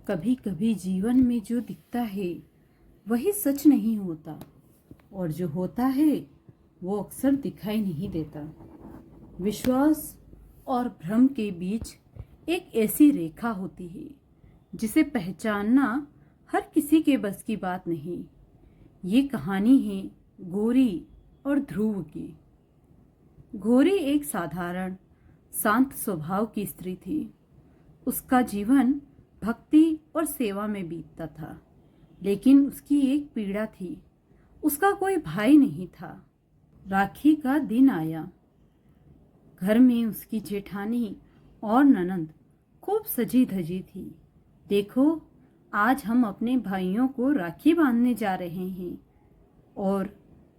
कभी कभी जीवन में जो दिखता है वही सच नहीं होता और जो होता है वो अक्सर दिखाई नहीं देता। विश्वास और भ्रम के बीच एक ऐसी रेखा होती है जिसे पहचानना हर किसी के बस की बात नहीं। ये कहानी है गौरी और ध्रुव की। गौरी एक साधारण शांत स्वभाव की स्त्री थी। उसका जीवन भक्ति और सेवा में बीतता था, लेकिन उसकी एक पीड़ा थी। उसका कोई भाई नहीं था। राखी का दिन आया। घर में उसकी जेठानी और ननंद खूब सजी धजी थी। देखो, आज हम अपने भाइयों को राखी बांधने जा रहे हैं। और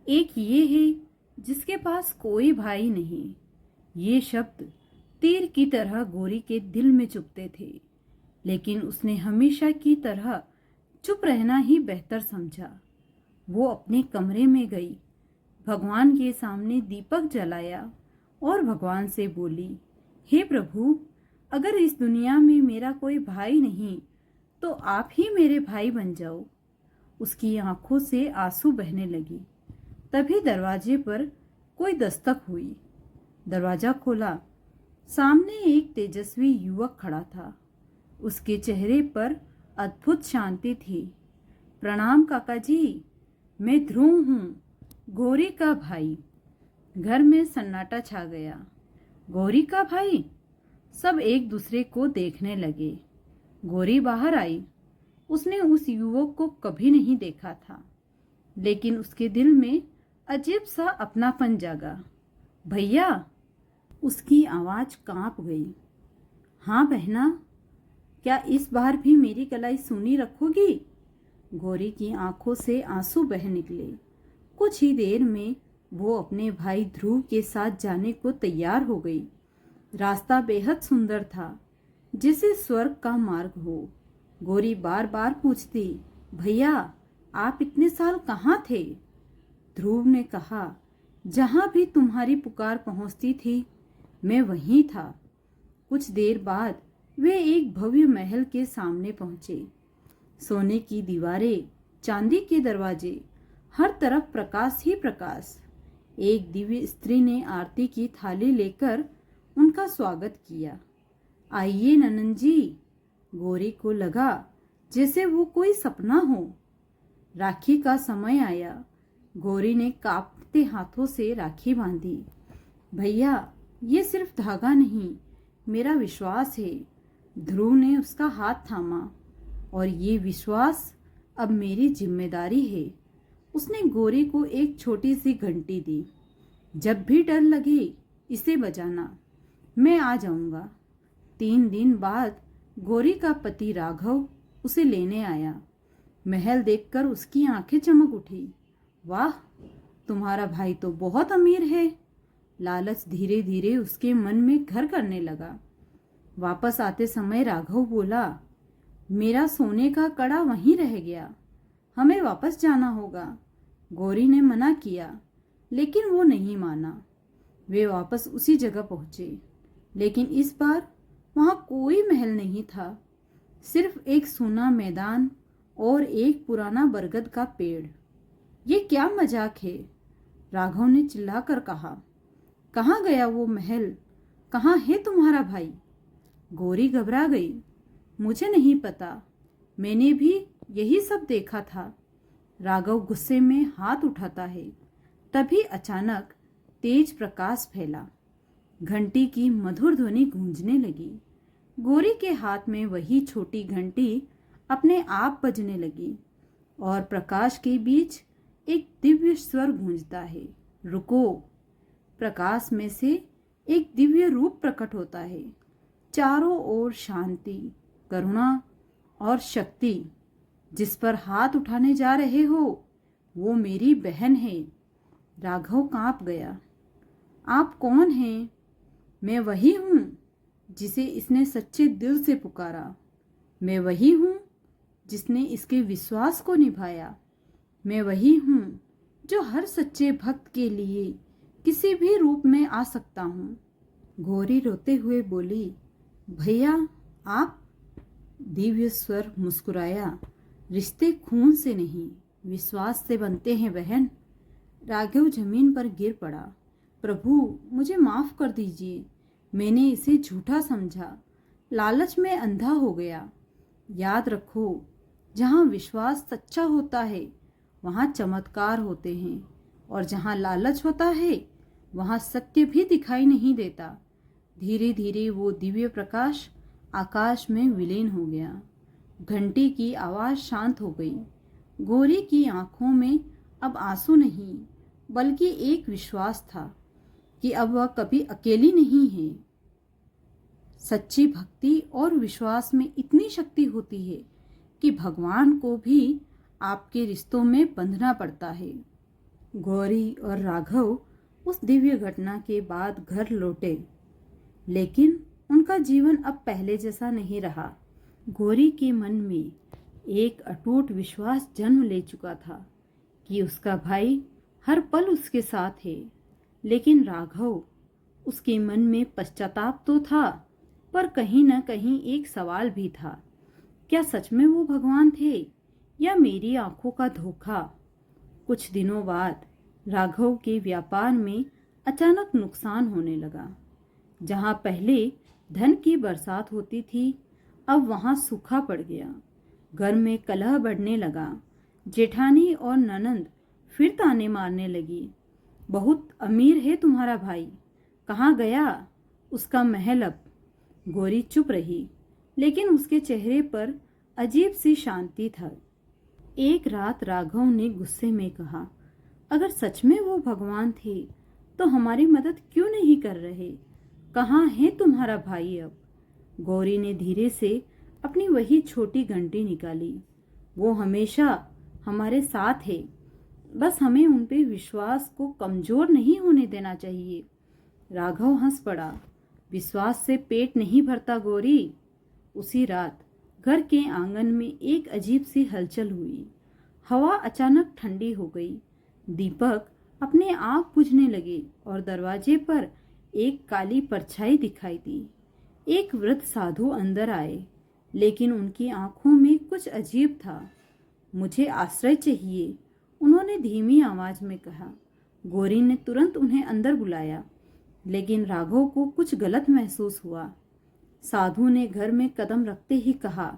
एक ये है जिसके पास कोई भाई नहीं। ये शब्द तीर की तरह गौरी के दिल में चुभते थे, लेकिन उसने हमेशा की तरह चुप रहना ही बेहतर समझा। वो अपने कमरे में गई, भगवान के सामने दीपक जलाया और भगवान से बोली, हे प्रभु, अगर इस दुनिया में मेरा कोई भाई नहीं तो आप ही मेरे भाई बन जाओ। उसकी आंखों से आंसू बहने लगी। तभी दरवाजे पर कोई दस्तक हुई। दरवाजा खोला। सामने एक तेजस्वी युवक खड़ा था। उसके चेहरे पर अद्भुत शांति थी। प्रणाम काका जी, मैं ध्रुव हूँ, गौरी का भाई। घर में सन्नाटा छा गया। गौरी का भाई? सब एक दूसरे को देखने लगे। गौरी बाहर आई। उसने उस युवक को कभी नहीं देखा था, लेकिन उसके दिल में अजीब सा अपनापन जागा। भैया, उसकी आवाज कांप गई। हाँ बहना, क्या इस बार भी मेरी कलाई सुनी रखोगी? गौरी की आंखों से आंसू बह निकले। कुछ ही देर में वो अपने भाई ध्रुव के साथ जाने को तैयार हो गई। रास्ता बेहद सुंदर था, जैसे स्वर्ग का मार्ग हो। गौरी बार बार पूछती, भैया, आप इतने साल कहाँ थे? ध्रुव ने कहा, जहाँ भी तुम्हारी पुकार पहुँचती थी मैं वहीं था। कुछ देर बाद वे एक भव्य महल के सामने पहुंचे। सोने की दीवारें, चांदी के दरवाजे, हर तरफ प्रकाश ही प्रकाश। एक दिव्य स्त्री ने आरती की थाली लेकर उनका स्वागत किया। आइए ननन जी। गौरी को लगा जैसे वो कोई सपना हो। राखी का समय आया। गौरी ने कांपते हाथों से राखी बांधी। भैया, ये सिर्फ धागा नहीं, मेरा विश्वास है। ध्रुव ने उसका हाथ थामा। और ये विश्वास अब मेरी जिम्मेदारी है। उसने गौरी को एक छोटी सी घंटी दी। जब भी डर लगे इसे बजाना, मैं आ जाऊंगा। 3 दिन बाद गौरी का पति राघव उसे लेने आया। महल देखकर उसकी आंखें चमक उठी। वाह, तुम्हारा भाई तो बहुत अमीर है। लालच धीरे धीरे उसके मन में घर करने लगा। वापस आते समय राघव बोला, मेरा सोने का कड़ा वहीं रह गया, हमें वापस जाना होगा। गौरी ने मना किया, लेकिन वो नहीं माना। वे वापस उसी जगह पहुंचे, लेकिन इस बार वहां कोई महल नहीं था। सिर्फ एक सूना मैदान और एक पुराना बरगद का पेड़। ये क्या मजाक है? राघव ने चिल्लाकर कहा। कहाँ गया वो महल? कहाँ है तुम्हारा भाई? गौरी घबरा गई। मुझे नहीं पता, मैंने भी यही सब देखा था। राघव गुस्से में हाथ उठाता है। तभी अचानक तेज प्रकाश फैला। घंटी की मधुर ध्वनि गूंजने लगी। गौरी के हाथ में वही छोटी घंटी अपने आप बजने लगी और प्रकाश के बीच एक दिव्य स्वर गूंजता है, रुको। प्रकाश में से एक दिव्य रूप प्रकट होता है। चारों ओर शांति, करुणा और शक्ति। जिस पर हाथ उठाने जा रहे हो वो मेरी बहन है। राघव कांप गया। आप कौन हैं? मैं वही हूँ जिसे इसने सच्चे दिल से पुकारा। मैं वही हूँ जिसने इसके विश्वास को निभाया। मैं वही हूँ जो हर सच्चे भक्त के लिए किसी भी रूप में आ सकता हूँ। गौरी रोते हुए बोली, भैया, आप? दिव्य स्वर मुस्कुराया, रिश्ते खून से नहीं विश्वास से बनते हैं बहन। राघव जमीन पर गिर पड़ा। प्रभु, मुझे माफ कर दीजिए, मैंने इसे झूठा समझा, लालच में अंधा हो गया। याद रखो, जहाँ विश्वास सच्चा होता है वहाँ चमत्कार होते हैं, और जहाँ लालच होता है वहाँ सत्य भी दिखाई नहीं देता। धीरे धीरे वो दिव्य प्रकाश आकाश में विलीन हो गया। घंटी की आवाज़ शांत हो गई। गौरी की आंखों में अब आंसू नहीं, बल्कि एक विश्वास था कि अब वह कभी अकेली नहीं है। सच्ची भक्ति और विश्वास में इतनी शक्ति होती है कि भगवान को भी आपके रिश्तों में बंधना पड़ता है। गौरी और राघव उस दिव्य घटना के बाद घर लौटे, लेकिन उनका जीवन अब पहले जैसा नहीं रहा। गौरी के मन में एक अटूट विश्वास जन्म ले चुका था कि उसका भाई हर पल उसके साथ है। लेकिन राघव, उसके मन में पश्चाताप तो था, पर कहीं न कहीं एक सवाल भी था, क्या सच में वो भगवान थे या मेरी आंखों का धोखा? कुछ दिनों बाद राघव के व्यापार में अचानक नुकसान होने लगा। जहाँ पहले धन की बरसात होती थी, अब वहाँ सूखा पड़ गया। घर में कलह बढ़ने लगा। जेठानी और ननंद फिर ताने मारने लगी। बहुत अमीर है तुम्हारा भाई, कहाँ गया उसका महल अब? गौरी चुप रही, लेकिन उसके चेहरे पर अजीब सी शांति था। एक रात राघव ने गुस्से में कहा, अगर सच में वो भगवान थे तो हमारी मदद क्यों नहीं कर रहे? कहाँ है तुम्हारा भाई अब? गौरी ने धीरे से अपनी वही छोटी घंटी निकाली। वो हमेशा हमारे साथ है, बस हमें उन पे विश्वास को कमजोर नहीं होने देना चाहिए। राघव हंस पड़ा, विश्वास से पेट नहीं भरता गौरी। उसी रात घर के आंगन में एक अजीब सी हलचल हुई। हवा अचानक ठंडी हो गई। दीपक अपने आप बुझने लगे और दरवाजे पर एक काली परछाई दिखाई दी। एक वृद्ध साधु अंदर आए, लेकिन उनकी आंखों में कुछ अजीब था। मुझे आश्रय चाहिए, उन्होंने धीमी आवाज में कहा। गौरी ने तुरंत उन्हें अंदर बुलाया, लेकिन राघव को कुछ गलत महसूस हुआ। साधु ने घर में कदम रखते ही कहा,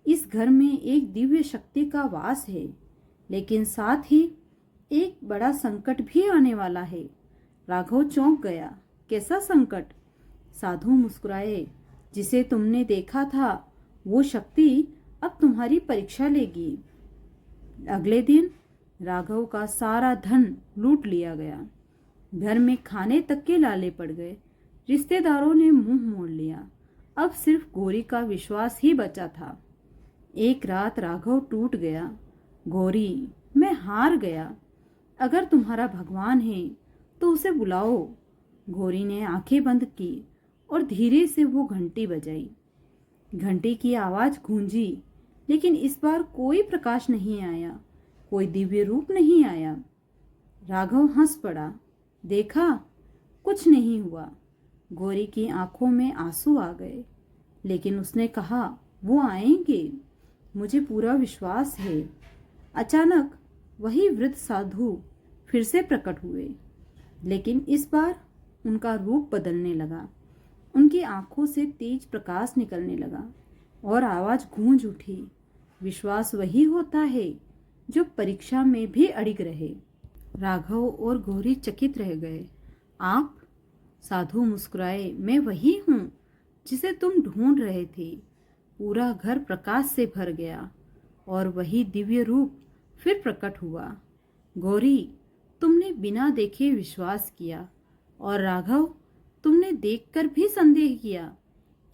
इस घर में एक दिव्य शक्ति का वास है, लेकिन साथ ही एक बड़ा संकट भी आने वाला है। राघव चौंक गया, कैसा संकट? साधु मुस्कुराए, जिसे तुमने देखा था वो शक्ति अब तुम्हारी परीक्षा लेगी। अगले दिन राघव का सारा धन लूट लिया गया। घर में खाने तक के लाले पड़ गए। रिश्तेदारों ने मुंह मोड़ लिया। अब सिर्फ गौरी का विश्वास ही बचा था। एक रात राघव टूट गया, गौरी, मैं हार गया। अगर तुम्हारा भगवान है तो उसे बुलाओ। गौरी ने आंखें बंद की और धीरे से वो घंटी बजाई। घंटी की आवाज गूंजी, लेकिन इस बार कोई प्रकाश नहीं आया, कोई दिव्य रूप नहीं आया। राघव हंस पड़ा, देखा, कुछ नहीं हुआ। गौरी की आंखों में आंसू आ गए, लेकिन उसने कहा, वो आएंगे, मुझे पूरा विश्वास है। अचानक वही वृद्ध साधु फिर से प्रकट हुए, लेकिन इस बार उनका रूप बदलने लगा। उनकी आंखों से तेज प्रकाश निकलने लगा और आवाज गूंज उठी, विश्वास वही होता है जो परीक्षा में भी अड़िग रहे। राघव और गौरी चकित रह गए। आप? साधु मुस्कुराए, मैं वही हूँ जिसे तुम ढूंढ रहे थे। पूरा घर प्रकाश से भर गया और वही दिव्य रूप फिर प्रकट हुआ। गौरी, तुमने बिना देखे विश्वास किया, और राघव, तुमने देखकर भी संदेह किया,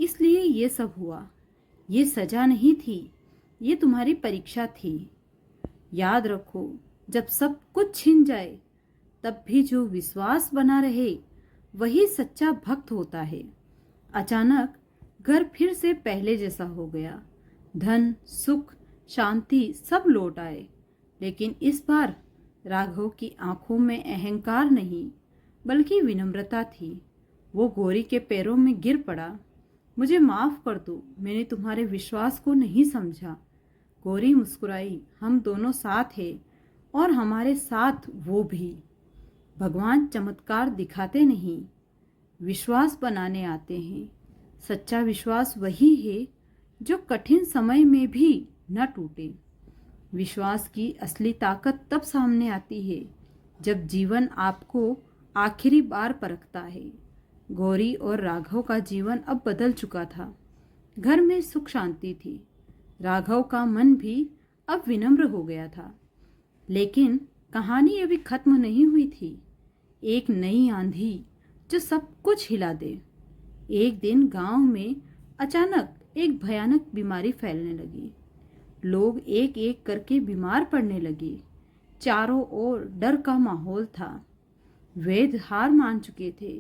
इसलिए ये सब हुआ। ये सजा नहीं थी, ये तुम्हारी परीक्षा थी। याद रखो, जब सब कुछ छिन जाए तब भी जो विश्वास बना रहे वही सच्चा भक्त होता है। अचानक घर फिर से पहले जैसा हो गया। धन, सुख, शांति सब लौट आए, लेकिन इस बार राघव की आंखों में अहंकार नहीं, बल्कि विनम्रता थी। वो गौरी के पैरों में गिर पड़ा। मुझे माफ़ कर दो, मैंने तुम्हारे विश्वास को नहीं समझा। गौरी मुस्कुराई। हम दोनों साथ हैं और हमारे साथ वो भी। भगवान चमत्कार दिखाते नहीं, विश्वास बनाने आते हैं। सच्चा विश्वास वही है जो कठिन समय में भी न टूटे। विश्वास की असली ताकत तब सामने आती है जब जीवन आपको आखिरी बार परखता है। गौरी और राघव का जीवन अब बदल चुका था। घर में सुख शांति थी। राघव का मन भी अब विनम्र हो गया था। लेकिन कहानी अभी खत्म नहीं हुई थी। एक नई आंधी जो सब कुछ हिला दे। एक दिन गांव में अचानक एक भयानक बीमारी फैलने लगी। लोग एक एक करके बीमार पड़ने लगे। चारों ओर डर का माहौल था। वैद्य हार मान चुके थे।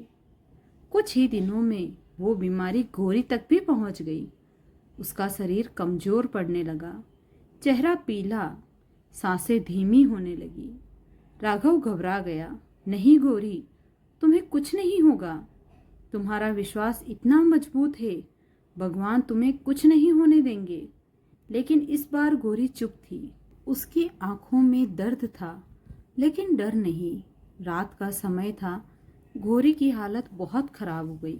कुछ ही दिनों में वो बीमारी गौरी तक भी पहुंच गई। उसका शरीर कमजोर पड़ने लगा, चेहरा पीला, सांसें धीमी होने लगी। राघव घबरा गया। नहीं गौरी, तुम्हें कुछ नहीं होगा। तुम्हारा विश्वास इतना मजबूत है, भगवान तुम्हें कुछ नहीं होने देंगे। लेकिन इस बार गौरी चुप थी। उसकी आंखों में दर्द था, लेकिन डर नहीं। रात का समय था। गौरी की हालत बहुत खराब हो गई।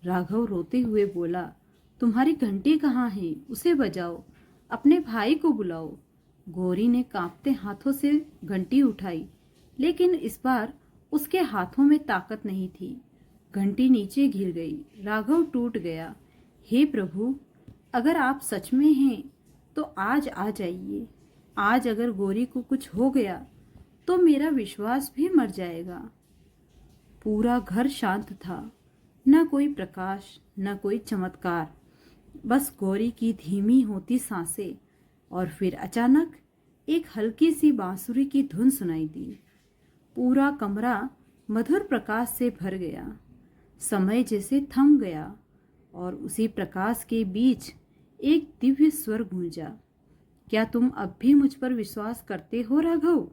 राघव रोते हुए बोला, तुम्हारी घंटी कहाँ है? उसे बजाओ, अपने भाई को बुलाओ। गौरी ने कांपते हाथों से घंटी उठाई, लेकिन इस बार उसके हाथों में ताकत नहीं थी। घंटी नीचे गिर गई। राघव टूट गया। हे प्रभु, अगर आप सच में हैं तो आज आ जाइए। आज अगर गौरी को कुछ हो गया तो मेरा विश्वास भी मर जाएगा। पूरा घर शांत था। न कोई प्रकाश, न कोई चमत्कार, बस गौरी की धीमी होती सांसें। और फिर अचानक एक हल्की सी बांसुरी की धुन सुनाई दी। पूरा कमरा मधुर प्रकाश से भर गया। समय जैसे थम गया और उसी प्रकाश के बीच एक दिव्य स्वर गूंजा। क्या तुम अब भी मुझ पर विश्वास करते हो राघव?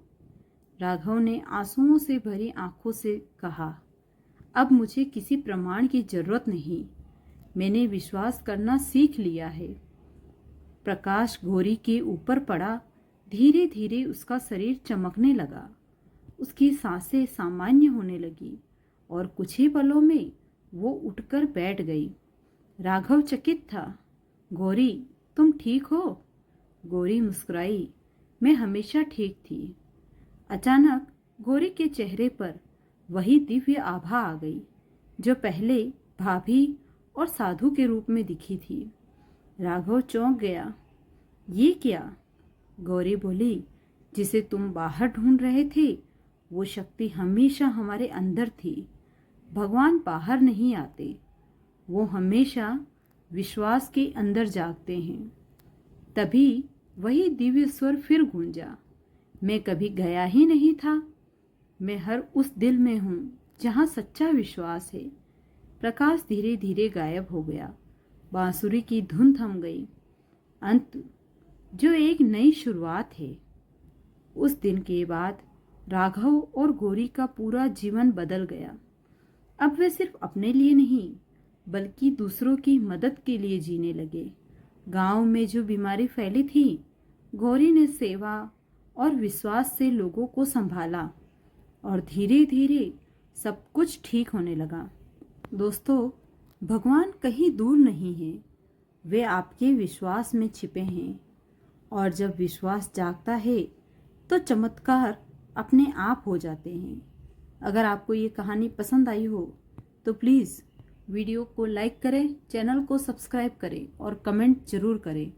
राघव ने आंसुओं से भरी आंखों से कहा, अब मुझे किसी प्रमाण की जरूरत नहीं। मैंने विश्वास करना सीख लिया है। प्रकाश गौरी के ऊपर पड़ा। धीरे धीरे उसका शरीर चमकने लगा। उसकी सांसें सामान्य होने लगी और कुछ ही पलों में वो उठकर बैठ गई। राघव चकित था। गौरी, तुम ठीक हो? गौरी मुस्कुराई। मैं हमेशा ठीक थी। अचानक गौरी के चेहरे पर वही दिव्य आभा आ गई जो पहले भाभी और साधु के रूप में दिखी थी। राघव चौंक गया। ये क्या? गौरी बोली, जिसे तुम बाहर ढूंढ रहे थे वो शक्ति हमेशा हमारे अंदर थी। भगवान बाहर नहीं आते, वो हमेशा विश्वास के अंदर जागते हैं। तभी वही दिव्य स्वर फिर गूंजा। मैं कभी गया ही नहीं था। मैं हर उस दिल में हूँ जहाँ सच्चा विश्वास है। प्रकाश धीरे धीरे गायब हो गया। बांसुरी की धुन थम गई। अंत जो एक नई शुरुआत है। उस दिन के बाद राघव और गौरी का पूरा जीवन बदल गया। अब वे सिर्फ अपने लिए नहीं बल्कि दूसरों की मदद के लिए जीने लगे। गांव में जो बीमारी फैली थी, गौरी ने सेवा और विश्वास से लोगों को संभाला और धीरे धीरे सब कुछ ठीक होने लगा। दोस्तों, भगवान कहीं दूर नहीं है, वे आपके विश्वास में छिपे हैं। और जब विश्वास जागता है तो चमत्कार अपने आप हो जाते हैं। अगर आपको ये कहानी पसंद आई हो तो प्लीज़ वीडियो को लाइक करें, चैनल को सब्सक्राइब करें और कमेंट ज़रूर करें।